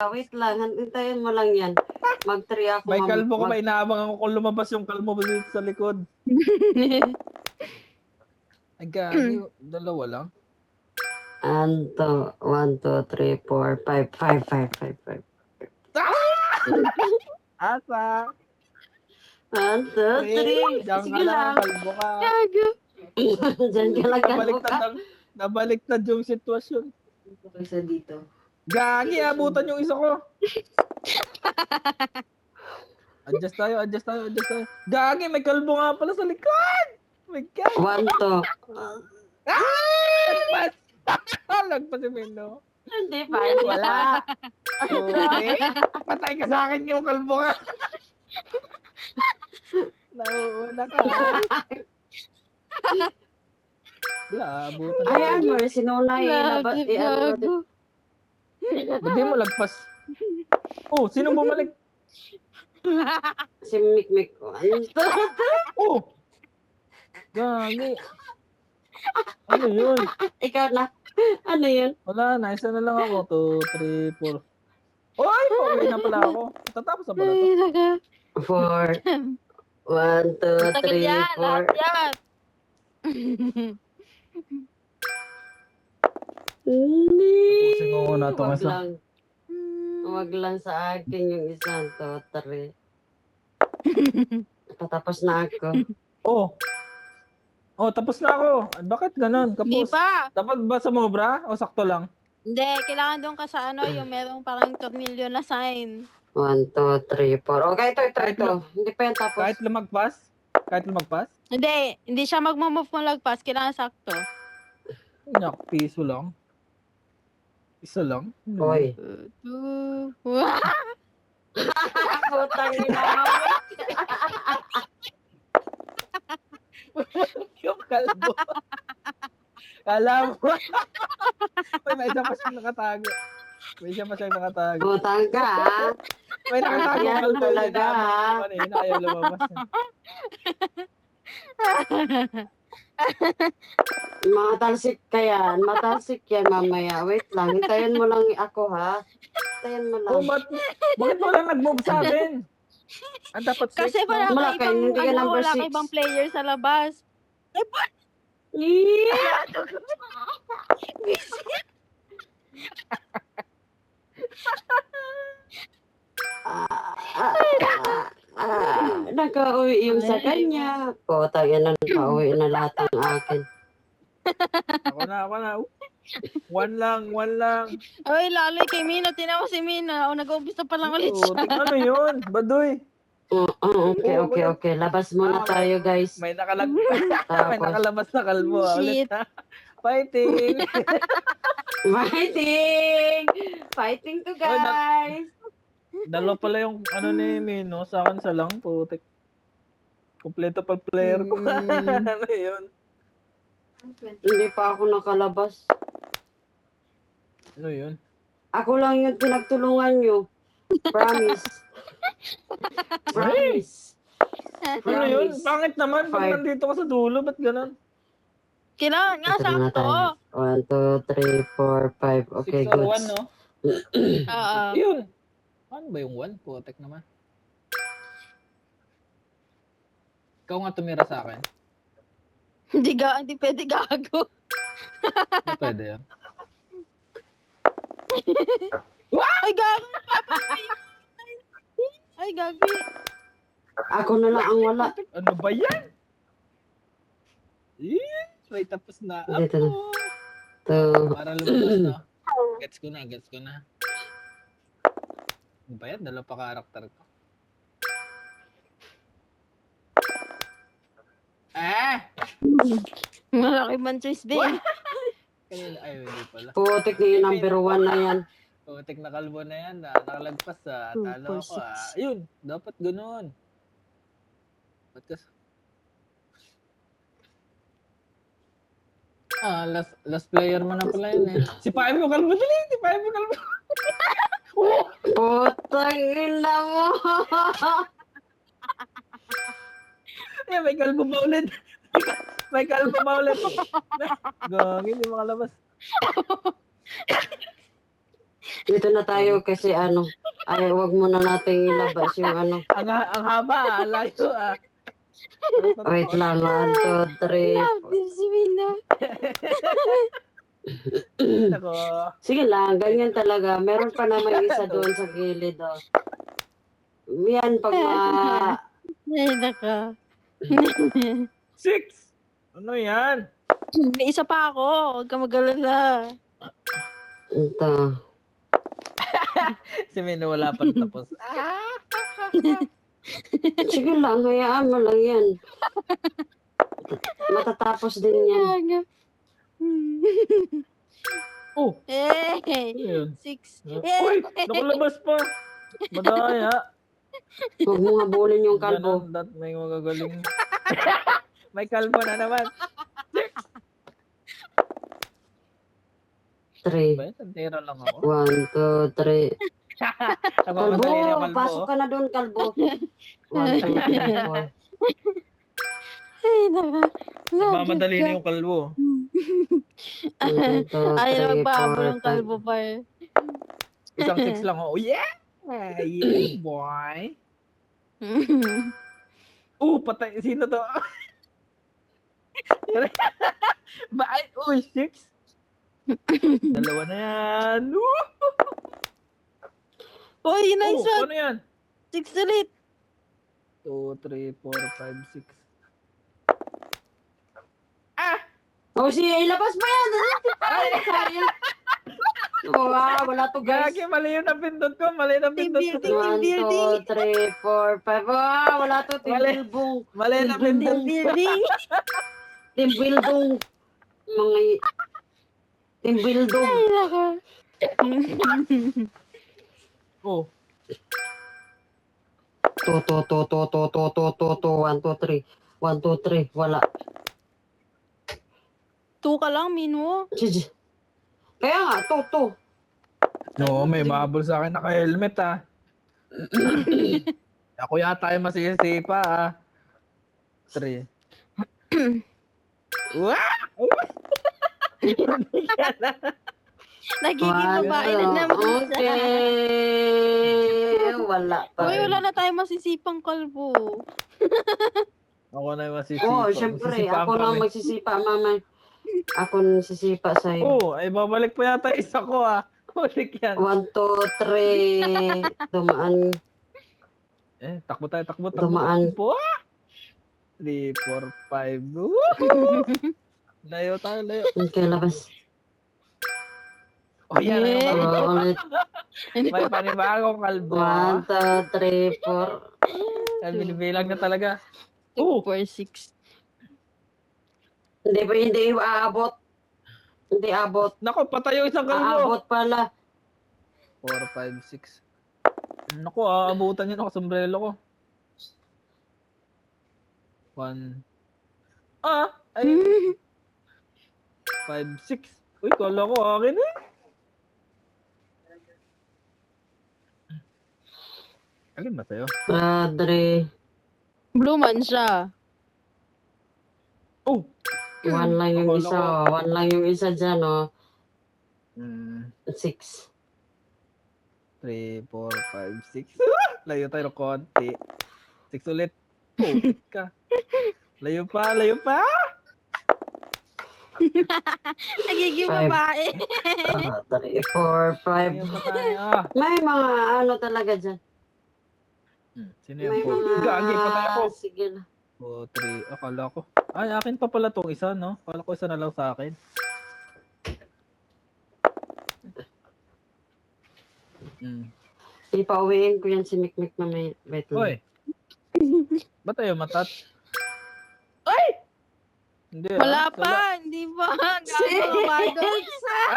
Wait lang, hintayin mo lang yan. Mag-3 ako. May kalbo ko, may inaabangan ko kung lumabas yung kalbo mo dito sa likod. Ay, gagi, dalawa lang. Anto, 1, 2, 3, 4, 5, 5, 5, 5, 5. Asa? 1, 2, 3. Diyan Sige ka lang, lang. kalbo ka. Gago. Diyan ka lang, kalbo ka. Nabaliktad yung sitwasyon. Isa dito. Gagi, abutan yung isa ko. Adjust tayo. Gagi, may kalbo nga pala sa likod. My God. 1, 2. Lagpas. Lagpas si Mendo. Hindi pa. Wala. Okay. Patay ka sa akin yung kalbo ka. Nauuna ka. Wala, abutan. Ayan mo, sinulay. Gago. Hindi mo lagpas. Oh, sino bumalik? Si Mikmik. 1, 2. Oh! Gagi. Ano yun? Ikaw na. Ano yun? Wala na, isa na lang ako. 2, 3, 4. Oy! Pauwi na pala ako. Tatapos na pala to. Ay, naga. 4. 1, 2, Tagal 3, yan. 4. Lahat yan. Hindi. Tapusin ko muna itong Wag isa. lang. Wag lang sa akin yung isang 2, 3. Patapos na ako. Oh! Oh, tapos na ako. Bakit ganun? Hindi Kapos. pa. Dapat ba sumobra o sakto lang? Hindi, kailangan doon ka sa ano, yung merong parang tornilyo na sign. 1, 2, 3, 4. Okay, Kahit ito. Hindi pa yan tapos. Kahit lumagpas? Kahit lumagpas? Hindi siya magmamove kung lagpas, kailangan sakto. Nyak, piso lang. Isa lang. Oy. 2, Putang ina. Yung kalbo. Kala mo. May isa pa siyang nakatago. Putang ka, ha? May nakatago Yan kalbo. talaga, ha? Kanina ayaw lumabas. Matalsik ka yan. Matalsik yan mamaya. Wait lang. Hintayin mo lang ako, ha? Hintayin mo lang. Oh, bakit wala nag-move sa akin? Ang dapat six, Kasi wala Wala ka ka, ibang, hindi ka number wala ka 6. ibang player sa labas. Yeah! Nakauwi yung sa kanya. Putang ina, nakauwi na lahat ang akin. Ako na. One lang. Oy, lalo kay Mina, tinawa si Mina. O, nag-umpisa pa lang ulit Oh, siya. ano yun? Baduy. Okay. Labas muna tayo, guys. May nakalabas na kalbo. Shit. Ulit, ha? Fighting. Fighting to guys! Dalawa pala yung ano ni Mino. Sa akin sa lang. Putik. Kompleto pa player ko. Ano yun? Hindi pa ako nakalabas. Ano yun? Ako lang yung pinagtulungan nyo. Promise. Ano yun? Pangit naman. Pag nandito ka sa dulo, ba't ganun? Kailangan nga Ito muna sakto. tayo. 1, 2, 3, 4, 5. Okay, 6 or good. 1, no? Oo. Yun. Ano ba yung 1? Putik naman. Ikaw nga tumira sa akin. Hindi pwede gago. Ano pwede yan? Ay, gago. Ay, gagi. Ako na lang ang wala. Ano ba yan? May tapos na Dito na. ako. Ito. Para lumabas na. Gets ko na. Ano ba yan? Dalawa pa karakter ko. Malaki man choice din. Kanina, ay, hindi pala. Putik na yung number 1 na yan. Putik na kalbo na yan. Nakalagpas sa talo ako. Ayun, dapat ganun. Ba't kas... last player mo na pala yun eh. Si Paim yung kalbo dali. Putang ina mo. Ay, may kalbo pa ulit. Gagi, hindi makalabas. Dito na tayo kasi ay wag muna nating ilabas yung Ang haba, layo Wait lang, 1, 2, 3. Love this si Mina. Nako. Sige lang, ganyan talaga. Meron pa naman isa doon sa gilid. Yan, pag Ay, naka. 6! Ano yan? May isa pa ako. Huwag ka mag-alala. Ito. Si Mino wala pang tapos. Sige lang, hayaan mo lang yan. Matatapos din yan. Oh! Eh, Ano yun? 6. Uy! Nakalabas pa! Madaya. Huwag mo habulin yung kalbo. Ganon, that may magagaling. May kalbo na naman. 3. Ba, tantera lang ako. 1, 2, 3. Kalbo, Nagmamadali na yung kalbo. pasok ka na doon, kalbo. 1, 2, 3, 4. Ay, naka. Nagmamadali na yung kalbo. 1, 2, 3, Ay, nagpahabol 4, ng kalbo pa eh. Isang 6 lang ako. Oh, yeah! Yeah, boy. Patay. Sino to? Bakit? Uy, 6. Dalawa na yan. Uy, yun na isa. Ano yan? 6 ulit. 2, 3, 4, 5, 6. ilabas mo yan. Ay, sayang. Wala to, guys. Gagi, mali yung napindot ko. Mali yung napindot ko. Team 1, building. 2, 3, 4, 5. Wala to, team Mali. bilbong. Mali yung napindot Team building. Team bilbong. Team bildong. Ay, naka. Oh. 1, 2, 3. 1, 2, 3. Wala. 2 ka lang, Mino. Sige. Kaya nga, 2. No, may mahabol sa akin naka-helmet Ako yata yung masisi pa 3. Wow! Nagiging babae na naman siya. Okay. Wala pa. Uy, wala na tayo masisipang kalbo. Ako na yung masisi Syempre. Masisipaan Ako lang kami. magsisipa, mama. Ako nagsisipa sa'yo. Ay babalik pa yata isa ko Hulik yan. 1, 2, 3. Dumaan. Takbo tayo, takbo. Dumaan. 3, 4, 5. Layo tayo, layo. Okay, labas. Yan na yung kalbo. Ulit. May panibagong kalbo. 1, 2, 3, 4. Binibilang na talaga. 2, 4, 6. Hindi aabot. Hindi abot. Nako, patay yung isang kalbo. Aabot pala. 4, 5, 6. Nako, aabutan yun ako, sombrero ko. 1. Ay. 5, 6. Uy, kala ko akin Alin ba sa'yo? Padre. Blue man siya. 1 lang yung Akala isa. 1 lang yung isa dyan, 6. 3, 4, 5, 6. Layo tayo ng konti. 6 ulit. Putik ka. Layo pa, layo pa. Nagiging Five. babae. 3, 4, 5. Layo pa tayo. May mga talaga dyan. Sino May yan po? mga... Gagi, patay ako. Sige na. 2, 3. Akala ko. Ay, akin pa pala tong isa, no? Akala ko isa na lang sa akin. Ipauwiin ko yan si Mikmik na may... Wait lang. Hoy. Ba't tayo matat? Ay! Hindi Wala pa. Hindi pa. Gago ka ba doon?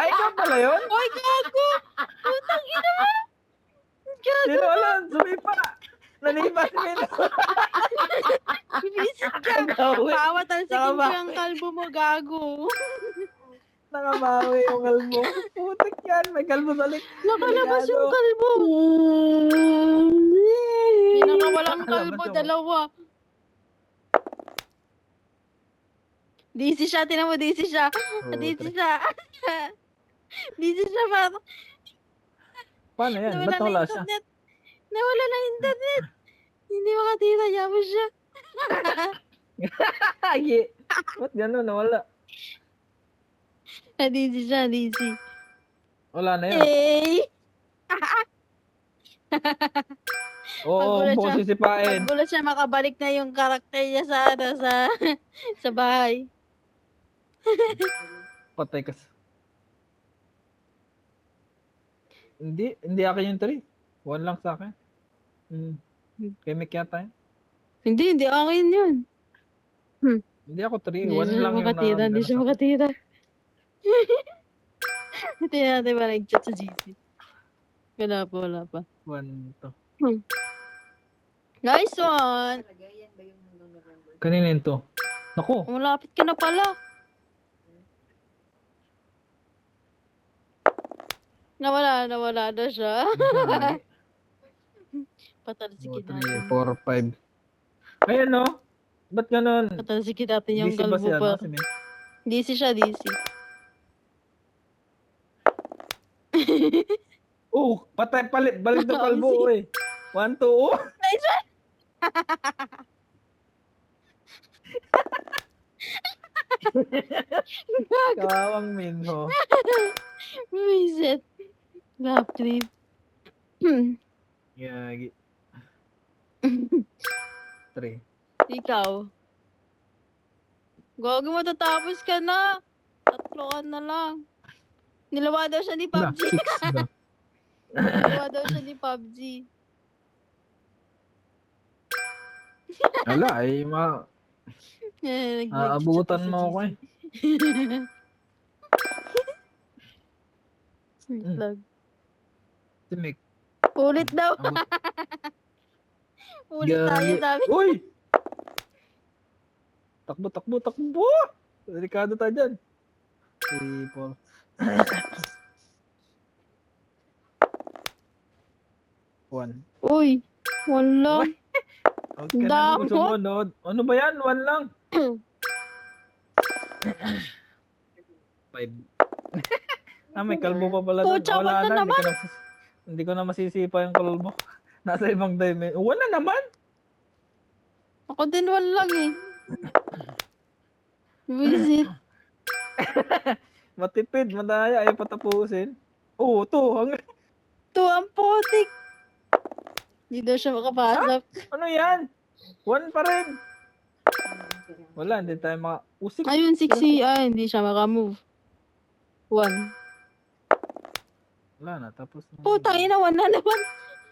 Ay, ikaw pala yun? Uy, gago. Putang ina. Sino alam? Sumipa! Nanipa si Mino! Bibisit ka. Nakabawi. Pawatalsikin ko yung kalbo mo, gago. Nakabawi yung kalbo. Putik yan. May kalbo sa lik. Nakalabas yung kalbo. Pinakawalang kalbo, dalawa. DC siya, tinan mo, DC siya. DC siya. DC siya, parang... Paano yan? Ba't Nawala nawala na siya? internet. Nawala na internet. Hindi makatira. Yaman siya. Ay! Ba't gano'n? Nawala. Nadisi siya, nadisi. Wala na yun. Eh! Oo, Paggulat huwag mo siya. ko sisipain. Paggulat siya, makabalik na yung karakter niya sa, sa bahay. Patay ka. Hindi akin yung 3. 1 lang sa akin. Kay Mick yata yun. Hindi akin yun. Hindi ako 3. Hindi 1 siya lang yung makatira, hindi siya makatira. Hindi natin ba nag-chat sa GC? Wala pa. 1 to. Nice one! Kanina yun to. Naku! Malapit ka na pala. Nawala na siya. Gagi. Patalsikin 2, 3, natin. 4, 5. Ayan no? Ba't ganun? Patalsikin natin yung DC ba kalbo siya? pa. No? Si Min? DC siya, DC. Oh! Patay! Balik na kalbo Oh, eh. 1, 2, oh! Nice one! Gago. Kawawang Minho. Reset. Lap trip. Gagi. 3. Ikaw. Gago, matatapos ka na. 3 ka na lang. Nilawa daw siya ni Wala, PUBG. 6 daw. Nilawa daw siya ni PUBG. Wala ay aabutan mo ako eh. Lag. Si Mick. Ulit daw. Abot. Ulit tayo, Gagi. sabi. Uy! Takbo! Delikado tayo dyan. 3, 4. One. Uy, wala. Out ka na kung sumunod. Ano ba yan? 1 lang. 5. May kalbo pa pala doon. Pucha, Wala wala na. naman. Hindi ko na masisipa yung kalbo. Nasa ibang dimension. Wala naman. Ako din wala lang eh. Visit. Matipid. Madaya. Ayaw patapusin. Oo, 2. To ang putik. Hindi daw siya makapasok. Ano yan? 1 pa rin. Wala. Hindi tayo makausik. Ayun, 6 hindi siya makamove. 1. Wala na. Tapos na. Putang ina, 1 na naman.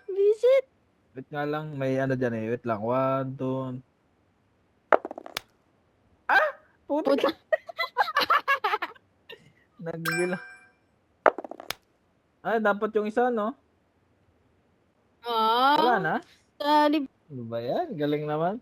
Visit. Wait nga lang. May ano dyan eh. Wait lang. 1, 2. Puta. Puta. Nagbila. Dapat yung isa, no? Wala Ah, na? talib. Ano ba yan? Galing naman.